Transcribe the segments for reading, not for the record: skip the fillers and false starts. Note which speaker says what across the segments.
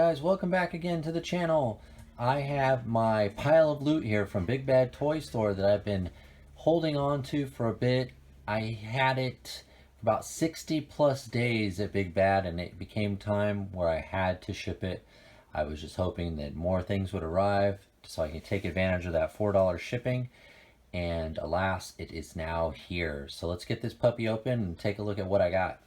Speaker 1: guys, welcome back again to the channel. I have my pile of loot here from Big Bad Toy Store that I've been holding on to for a bit. I had it for about 60 plus days at Big Bad, and it became time where I had to ship it. I was just hoping that more things would arrive so I can take advantage of that $4 shipping, and alas, it is now here. So let's get this puppy open and take a look at what I got.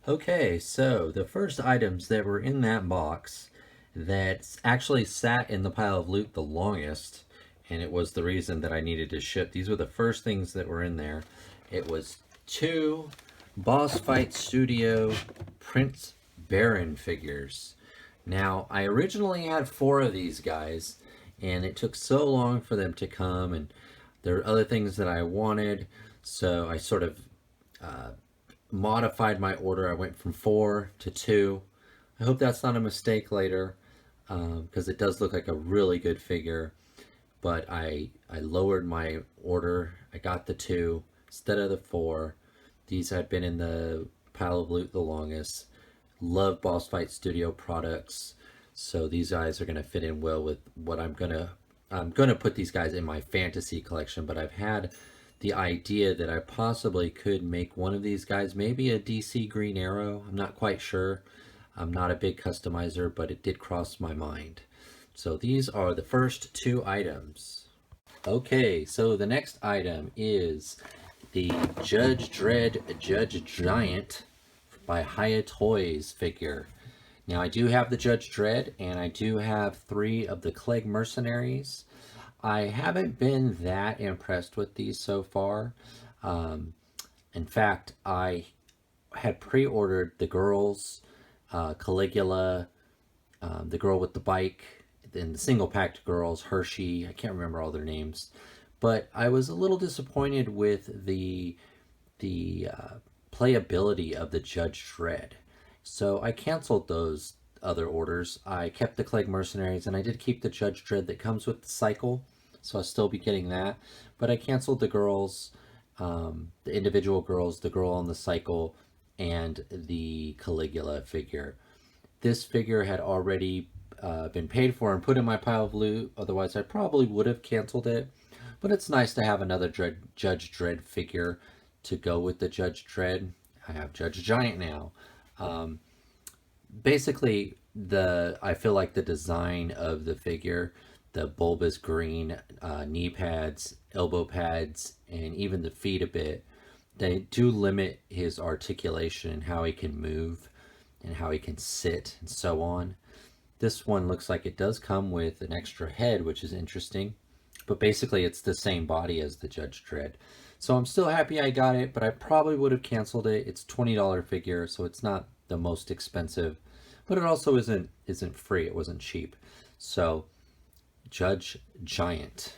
Speaker 1: Okay, so the first items that were in that box that actually sat in the pile of loot the longest, and it was the reason that I needed to ship. These were the first things that were in there. It was 2 Boss Fight Studio Prince Baron figures. Now, I originally had 4 of these guys, and it took so long for them to come, and there are other things that I wanted, so I sort of modified my order. I went from 4 to 2. I hope that's not a mistake later, because it does look like a really good figure, but I lowered my order. I got the 2 instead of the 4. These had been in the pile of loot the longest. Love Boss Fight Studio products, so these guys are going to fit in well with what I'm gonna put these guys in my fantasy collection. But I've had the idea that I possibly could make one of these guys maybe a DC Green Arrow. I'm not quite sure. I'm not a big customizer, but it did cross my mind. So these are the first 2 items. Okay, so the next item is the Judge Dredd Judge Giant by Hiya Toys figure. Now I do have the Judge Dredd, and I do have 3 of the Clegg Mercenaries. I haven't been that impressed with these so far. In fact, I had pre-ordered the girls, Caligula, the girl with the bike, and the single-packed girls, Hershey. I can't remember all their names. But I was a little disappointed with the playability of the Judge Dredd. So I canceled those other orders. I kept the Clegg Mercenaries, and I did keep the Judge Dredd that comes with the cycle. So I'll still be getting that, but I canceled the girls, the individual girls, the girl on the cycle, and the Caligula figure. This figure had already been paid for and put in my pile of loot, otherwise I probably would have canceled it, but it's nice to have another Judge Dredd figure to go with the Judge Dredd. I have Judge Giant now. Basically, I feel like the design of the figure, the bulbous green knee pads, elbow pads, and even the feet a bit, they do limit his articulation and how he can move and how he can sit and so on. This one looks like it does come with an extra head, which is interesting, but basically it's the same body as the Judge Dredd. So I'm still happy I got it, but I probably would have canceled it. It's a $20 figure, so it's not the most expensive, but it also isn't free. It wasn't cheap. So Judge Giant.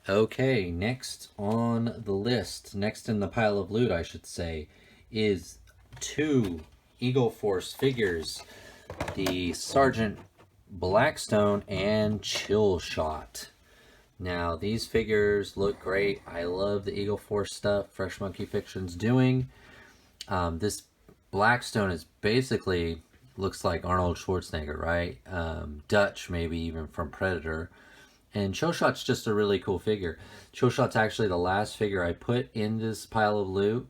Speaker 1: Okay, next on the list, next in the pile of loot, I should say, is 2 Eagle Force figures, the Sergeant Blackstone and Chill Shot. Now, these figures look great. I love the Eagle Force stuff Fresh Monkey Fiction's doing. This Blackstone is basically looks like Arnold Schwarzenegger, right? Dutch, maybe even from Predator. And Chillshot's just a really cool figure. Chillshot's actually the last figure I put in this pile of loot.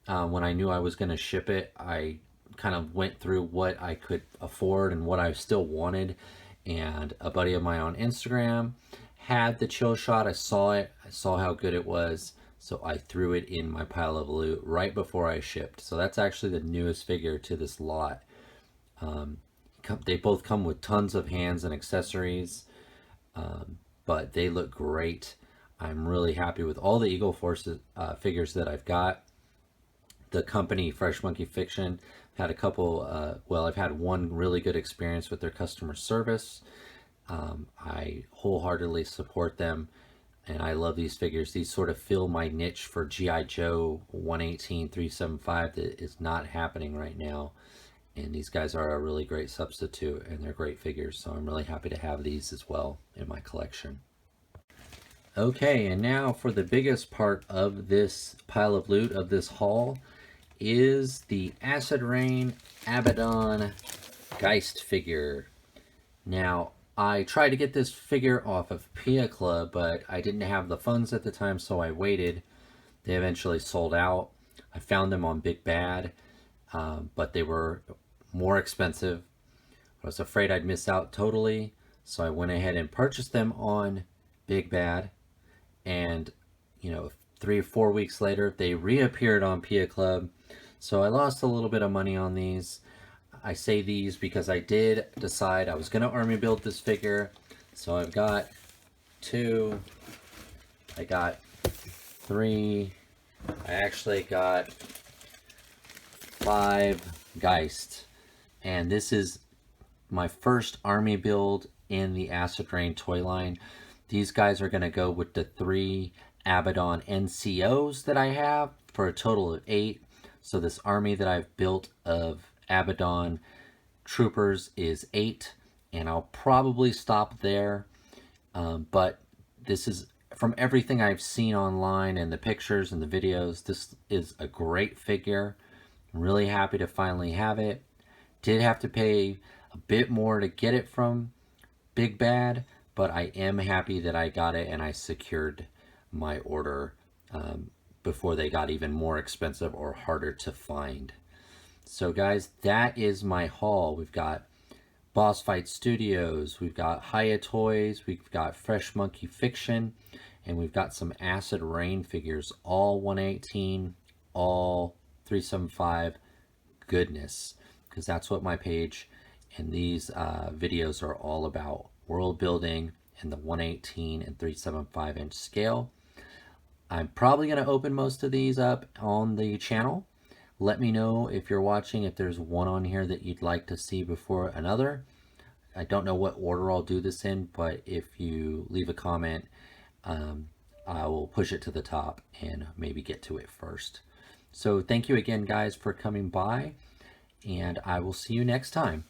Speaker 1: When I knew I was going to ship it, I kind of went through what I could afford and what I still wanted. And a buddy of mine on Instagram had the Chillshot. I saw it. I saw how good it was. So I threw it in my pile of loot right before I shipped. So that's actually the newest figure to this lot. They both come with tons of hands and accessories, but they look great. I'm really happy with all the Eagle Force figures that I've got. The company Fresh Monkey Fiction had a couple, well, I've had one really good experience with their customer service. I wholeheartedly support them, and I love these figures. These sort of fill my niche for G.I. Joe 118-375 that is not happening right now. And these guys are a really great substitute, and they're great figures, so I'm really happy to have these as well in my collection. Okay, and now for the biggest part of this pile of loot, of this haul, is the Acid Rain Abaddon Geist figure. Now, I tried to get this figure off of Pia Club, but I didn't have the funds at the time, so I waited. They eventually sold out. I found them on Big Bad, but they were more expensive. I was afraid I'd miss out totally, so I went ahead and purchased them on Big Bad. And, 3 or 4 weeks later, they reappeared on Pia Club. So I lost a little bit of money on these. I say these because I did decide I was going to army build this figure. So I've got 2, I got 3, I actually got 5 Geist. And this is my first army build in the Acid Rain toy line. These guys are going to go with the 3 Abaddon NCOs that I have for a total of 8. So this army that I've built of Abaddon troopers is 8, and I'll probably stop there. But this is, from everything I've seen online and the pictures and the videos, this is a great figure. I'm really happy to finally have it. Did have to pay a bit more to get it from Big Bad, but I am happy that I got it and I secured my order before they got even more expensive or harder to find. So guys, that is my haul. We've got Boss Fight Studios, we've got Hiya Toys, we've got Fresh Monkey Fiction, and we've got some Acid Rain figures, all 118, all 375 goodness, because that's what my page and these videos are all about, world building in the 118 and 375 inch scale. I'm probably going to open most of these up on the channel. Let me know if you're watching, if there's one on here that you'd like to see before another. I don't know what order I'll do this in, but if you leave a comment, I will push it to the top and maybe get to it first. So thank you again, guys, for coming by, and I will see you next time.